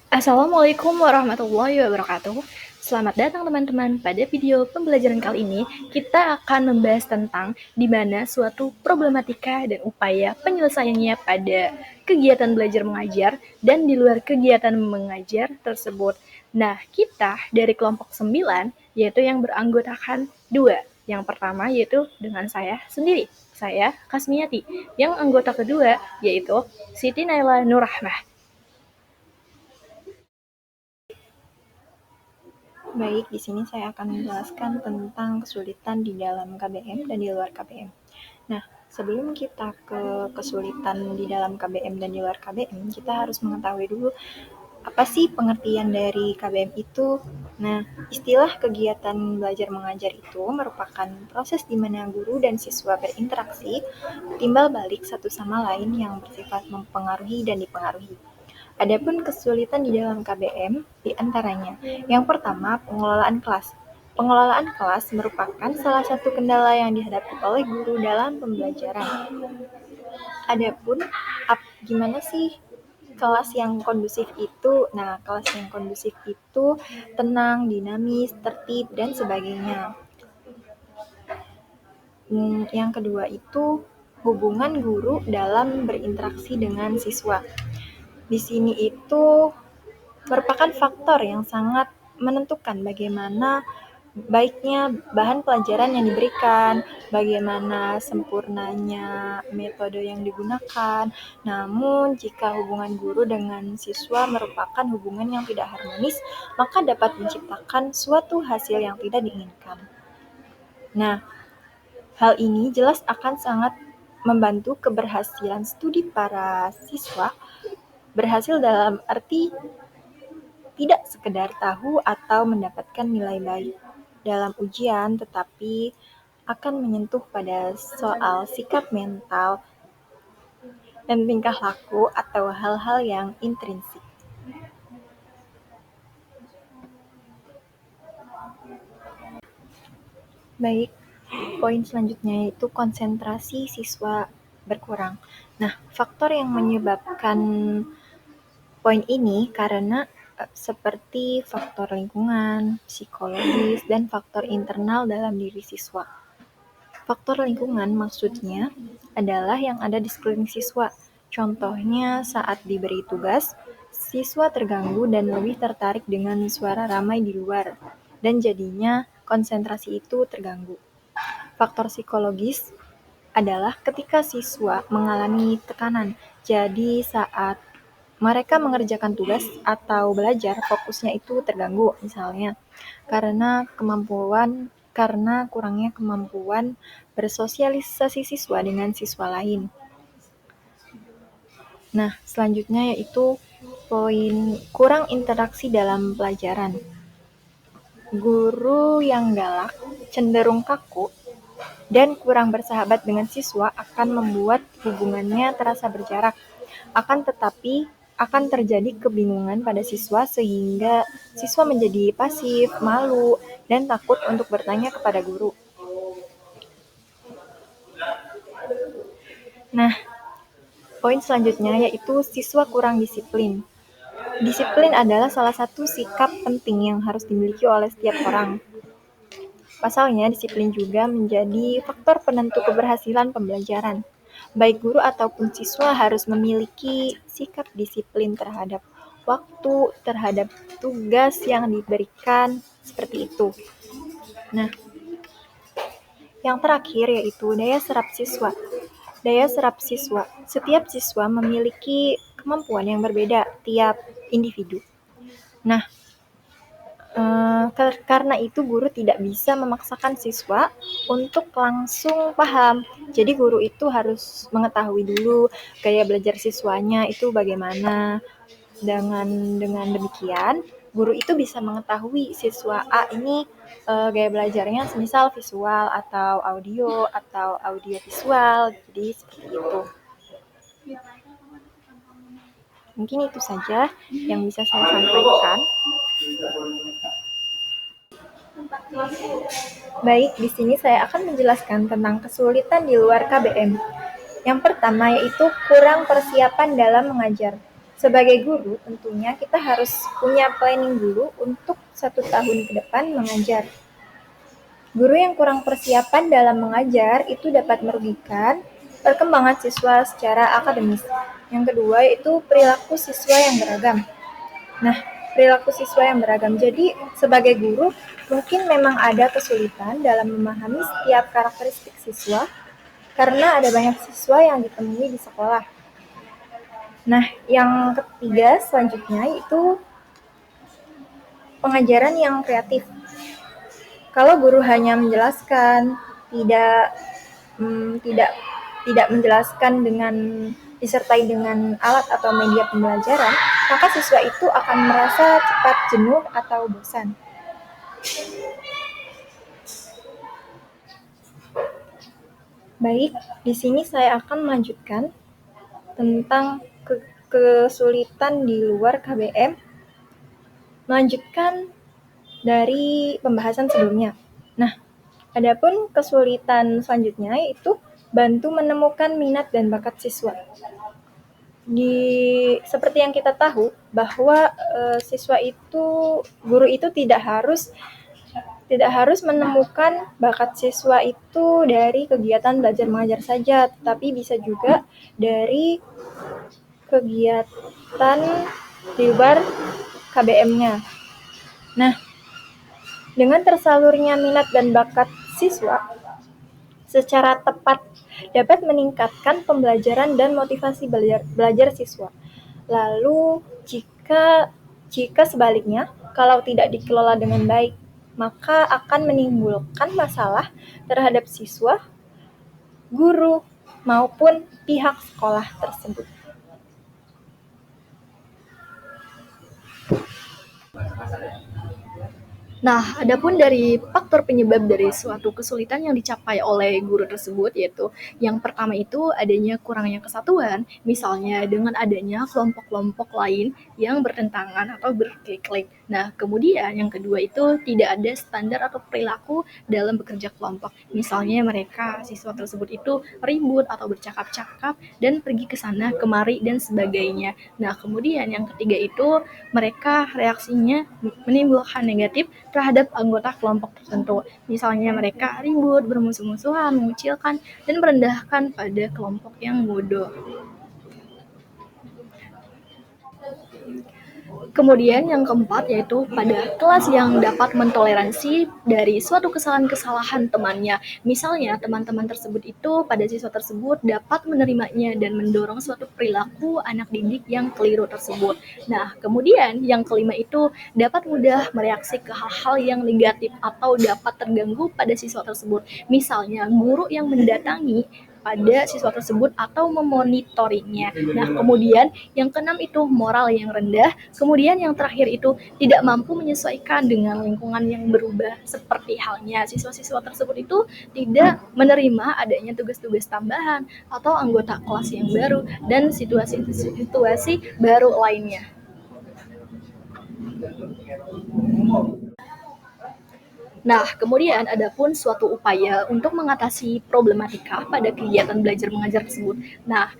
Assalamualaikum warahmatullahi wabarakatuh. Selamat datang teman-teman. Pada video pembelajaran kali ini, kita akan membahas tentang di mana suatu problematika dan upaya penyelesaiannya pada kegiatan belajar mengajar dan di luar kegiatan mengajar tersebut. Nah, kita dari kelompok 9, yaitu yang beranggotakan 2. Yang pertama yaitu dengan saya sendiri, saya Kasmiati. Yang anggota kedua yaitu Siti Naila Nurrahmah. Baik, di sini saya akan menjelaskan tentang kesulitan di dalam KBM dan di luar KBM. Nah, sebelum kita ke kesulitan di dalam KBM dan di luar KBM, kita harus mengetahui dulu apa sih pengertian dari KBM itu. Nah, istilah kegiatan belajar mengajar itu merupakan proses di mana guru dan siswa berinteraksi, timbal balik satu sama lain yang bersifat mempengaruhi dan dipengaruhi. Adapun kesulitan di dalam KBM di antaranya, yang pertama pengelolaan kelas. Pengelolaan kelas merupakan salah satu kendala yang dihadapi oleh guru dalam pembelajaran. Adapun gimana sih kelas yang kondusif itu? Nah, kelas yang kondusif itu tenang, dinamis, tertib, dan sebagainya. Yang kedua itu hubungan guru dalam berinteraksi dengan siswa. Di sini itu merupakan faktor yang sangat menentukan bagaimana baiknya bahan pelajaran yang diberikan, bagaimana sempurnanya metode yang digunakan. Namun, jika hubungan guru dengan siswa merupakan hubungan yang tidak harmonis, maka dapat menciptakan suatu hasil yang tidak diinginkan. Nah, hal ini jelas akan sangat membantu keberhasilan studi para siswa, berhasil dalam arti tidak sekedar tahu atau mendapatkan nilai baik dalam ujian, tetapi akan menyentuh pada soal sikap mental dan tingkah laku atau hal-hal yang intrinsik. Baik, poin selanjutnya yaitu konsentrasi siswa berkurang. Nah, faktor yang menyebabkan poin ini karena seperti faktor lingkungan, psikologis, dan faktor internal dalam diri siswa. Faktor lingkungan maksudnya adalah yang ada di sekeliling siswa. Contohnya saat diberi tugas, siswa terganggu dan lebih tertarik dengan suara ramai di luar, dan jadinya konsentrasi itu terganggu. Faktor psikologis adalah ketika siswa mengalami tekanan, jadi saat mereka mengerjakan tugas atau belajar, fokusnya itu terganggu, misalnya karena kurangnya kemampuan bersosialisasi siswa dengan siswa lain. Nah, selanjutnya yaitu poin kurang interaksi dalam pelajaran. Guru yang galak, cenderung kaku, dan kurang bersahabat dengan siswa akan membuat hubungannya terasa berjarak. Akan tetapi, akan terjadi kebingungan pada siswa sehingga siswa menjadi pasif, malu, dan takut untuk bertanya kepada guru. Nah, poin selanjutnya yaitu siswa kurang disiplin. Disiplin adalah salah satu sikap penting yang harus dimiliki oleh setiap orang. Pasalnya, disiplin juga menjadi faktor penentu keberhasilan pembelajaran. Baik guru ataupun siswa harus memiliki sikap disiplin terhadap waktu, terhadap tugas yang diberikan, seperti itu. Nah, yang terakhir yaitu daya serap siswa. Daya serap siswa. Setiap siswa memiliki kemampuan yang berbeda tiap individu. Nah, karena itu guru tidak bisa memaksakan siswa untuk langsung paham. Jadi guru itu harus mengetahui dulu gaya belajar siswanya itu bagaimana. Dengan demikian, guru itu bisa mengetahui siswa A ini gaya belajarnya semisal visual atau audio visual. Jadi seperti itu. Mungkin itu saja yang bisa saya sampaikan. Baik, di sini saya akan menjelaskan tentang kesulitan di luar KBM. Yang pertama yaitu kurang persiapan dalam mengajar. Sebagai guru, tentunya kita harus punya planning dulu untuk 1 tahun ke depan mengajar. Guru yang kurang persiapan dalam mengajar itu dapat merugikan perkembangan siswa secara akademis. Yang kedua itu perilaku siswa yang beragam. Nah, perilaku siswa yang beragam. Jadi, sebagai guru, mungkin memang ada kesulitan dalam memahami setiap karakteristik siswa karena ada banyak siswa yang ditemui di sekolah. Nah, yang ketiga selanjutnya itu pengajaran yang kreatif. Kalau guru hanya menjelaskan, tidak tidak tidak menjelaskan dengan disertai dengan alat atau media pembelajaran, maka siswa itu akan merasa cepat jenuh atau bosan. Baik, di sini saya akan melanjutkan tentang kesulitan di luar KBM, melanjutkan dari pembahasan sebelumnya. Nah, adapun kesulitan selanjutnya yaitu bantu menemukan minat dan bakat siswa. Seperti yang kita tahu bahwa guru itu tidak harus menemukan bakat siswa itu dari kegiatan belajar mengajar saja, tetapi bisa juga dari kegiatan di luar KBM-nya. Nah, dengan tersalurnya minat dan bakat siswa secara tepat dapat meningkatkan pembelajaran dan motivasi belajar siswa. Lalu, jika sebaliknya, kalau tidak dikelola dengan baik, maka akan menimbulkan masalah terhadap siswa, guru, maupun pihak sekolah tersebut. Nah, adapun dari faktor penyebab dari suatu kesulitan yang dicapai oleh guru tersebut, yaitu yang pertama itu adanya kurangnya kesatuan, misalnya dengan adanya kelompok-kelompok lain yang bertentangan atau berklik-klik. Nah, kemudian yang kedua itu tidak ada standar atau perilaku dalam bekerja kelompok. Misalnya siswa tersebut itu ribut atau bercakap-cakap dan pergi ke sana kemari dan sebagainya. Nah, kemudian yang ketiga itu mereka reaksinya menimbulkan negatif terhadap anggota kelompok tertentu. Misalnya mereka ribut, bermusuh-musuhan, mengucilkan, dan merendahkan pada kelompok yang bodoh. Kemudian yang keempat yaitu pada kelas yang dapat mentoleransi dari suatu kesalahan-kesalahan temannya. Misalnya teman-teman tersebut itu pada siswa tersebut dapat menerimanya dan mendorong suatu perilaku anak didik yang keliru tersebut. Nah, kemudian yang kelima itu dapat mudah mereaksi ke hal-hal yang negatif atau dapat terganggu pada siswa tersebut. Misalnya guru yang mendatangi pada siswa tersebut atau memonitorinya. Nah, kemudian yang keenam itu moral yang rendah. Kemudian yang terakhir itu tidak mampu menyesuaikan dengan lingkungan yang berubah. Seperti halnya siswa-siswa tersebut itu tidak menerima adanya tugas-tugas tambahan atau anggota kelas yang baru dan situasi-situasi baru lainnya. Nah, kemudian adapun suatu upaya untuk mengatasi problematika pada kegiatan belajar mengajar tersebut. Nah,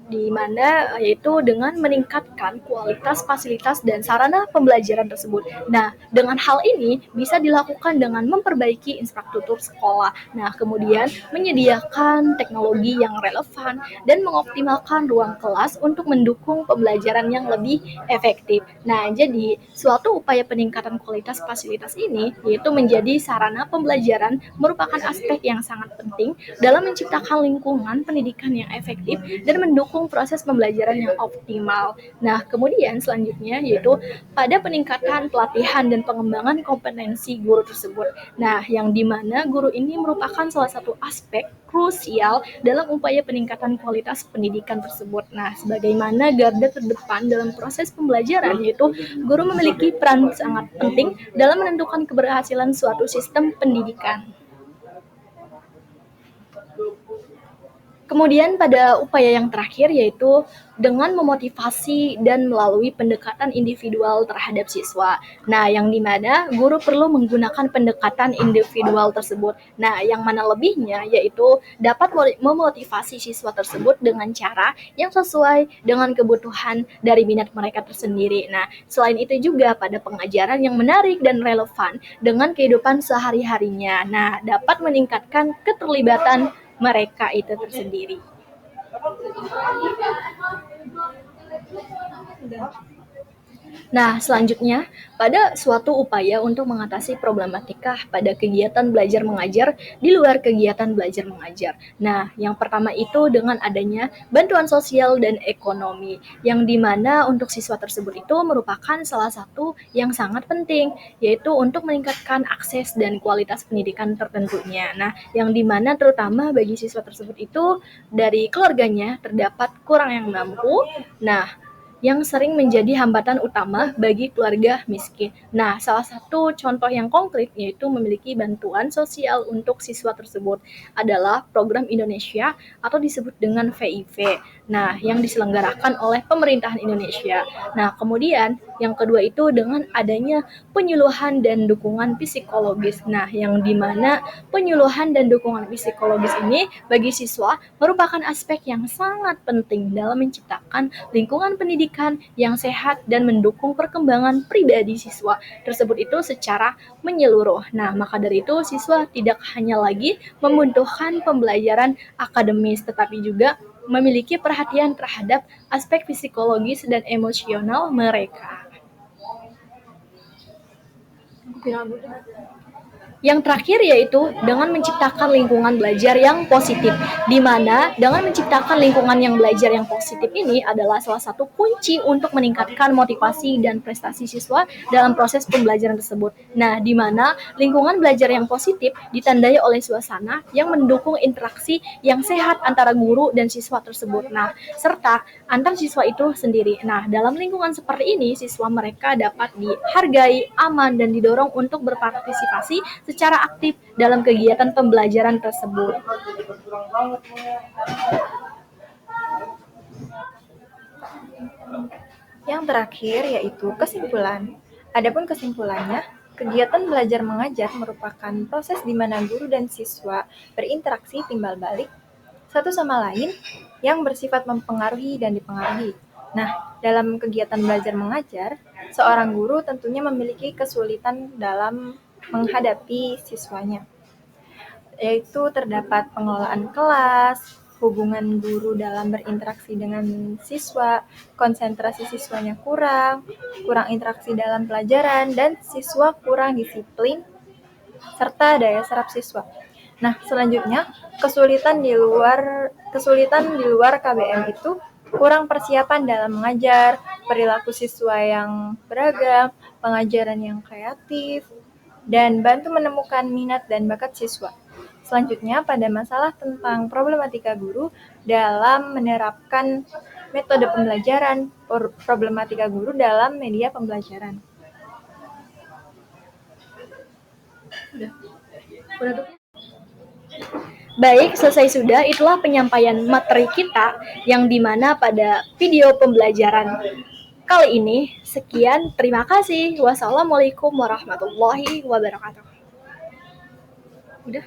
di mana yaitu dengan meningkatkan kualitas fasilitas dan sarana pembelajaran tersebut. Nah, dengan hal ini bisa dilakukan dengan memperbaiki infrastruktur sekolah. Nah, kemudian menyediakan teknologi yang relevan dan mengoptimalkan ruang kelas untuk mendukung pembelajaran yang lebih efektif. Nah, jadi suatu upaya peningkatan kualitas fasilitas ini yaitu menjadi sarana pembelajaran merupakan aspek yang sangat penting dalam menciptakan lingkungan pendidikan yang efektif dan mendukung proses pembelajaran yang optimal. Nah, kemudian selanjutnya yaitu pada peningkatan pelatihan dan pengembangan kompetensi guru tersebut. Nah, yang dimana guru ini merupakan salah satu aspek krusial dalam upaya peningkatan kualitas pendidikan tersebut. Nah, sebagaimana garda terdepan dalam proses pembelajaran yaitu guru memiliki peran sangat penting dalam menentukan keberhasilan suatu sistem pendidikan. Kemudian pada upaya yang terakhir yaitu dengan memotivasi dan melalui pendekatan individual terhadap siswa. Nah, yang dimana guru perlu menggunakan pendekatan individual tersebut. Nah, yang mana lebihnya yaitu dapat memotivasi siswa tersebut dengan cara yang sesuai dengan kebutuhan dari minat mereka tersendiri. Nah, selain itu juga pada pengajaran yang menarik dan relevan dengan kehidupan sehari-harinya. Nah, dapat meningkatkan keterlibatan mereka itu tersendiri. Nah, selanjutnya, pada suatu upaya untuk mengatasi problematika pada kegiatan belajar mengajar di luar kegiatan belajar mengajar. Nah, yang pertama itu dengan adanya bantuan sosial dan ekonomi, yang dimana untuk siswa tersebut itu merupakan salah satu yang sangat penting, yaitu untuk meningkatkan akses dan kualitas pendidikan tertentunya. Nah, yang dimana terutama bagi siswa tersebut itu dari keluarganya terdapat kurang yang mampu. Nah, yang sering menjadi hambatan utama bagi keluarga miskin. Nah, salah satu contoh yang konkret yaitu memiliki bantuan sosial untuk siswa tersebut adalah program Indonesia atau disebut dengan VIV. Nah, yang diselenggarakan oleh pemerintahan Indonesia. Nah, kemudian yang kedua itu dengan adanya penyuluhan dan dukungan psikologis. Nah, yang dimana penyuluhan dan dukungan psikologis ini bagi siswa merupakan aspek yang sangat penting dalam menciptakan lingkungan pendidikan yang sehat dan mendukung perkembangan pribadi siswa tersebut itu secara menyeluruh. Nah, maka dari itu siswa tidak hanya lagi membutuhkan pembelajaran akademis, tetapi juga memiliki perhatian terhadap aspek psikologis dan emosional mereka. Yang terakhir yaitu dengan menciptakan lingkungan belajar yang positif, di mana dengan menciptakan lingkungan yang belajar yang positif ini adalah salah satu kunci untuk meningkatkan motivasi dan prestasi siswa dalam proses pembelajaran tersebut. Nah, di mana lingkungan belajar yang positif ditandai oleh suasana yang mendukung interaksi yang sehat antara guru dan siswa tersebut. Nah, serta antar siswa itu sendiri. Nah, dalam lingkungan seperti ini, siswa mereka dapat dihargai, aman, dan didorong untuk berpartisipasi secara aktif dalam kegiatan pembelajaran tersebut. Yang terakhir yaitu kesimpulan. Adapun kesimpulannya, kegiatan belajar mengajar merupakan proses di mana guru dan siswa berinteraksi timbal balik satu sama lain yang bersifat mempengaruhi dan dipengaruhi. Nah, dalam kegiatan belajar mengajar, seorang guru tentunya memiliki kesulitan dalam menghadapi siswanya, yaitu terdapat pengelolaan kelas, hubungan guru dalam berinteraksi dengan siswa, konsentrasi siswanya kurang interaksi dalam pelajaran, dan siswa kurang disiplin, serta daya serap siswa. Nah, selanjutnya, kesulitan di luar KBM itu kurang persiapan dalam mengajar, perilaku siswa yang beragam, pengajaran yang kreatif, dan bantu menemukan minat dan bakat siswa. Selanjutnya, pada masalah tentang problematika guru dalam menerapkan metode pembelajaran, problematika guru dalam media pembelajaran. Baik, selesai sudah. Itulah penyampaian materi kita yang dimana pada video pembelajaran kali ini. Sekian, terima kasih. Wassalamualaikum warahmatullahi wabarakatuh. Udah.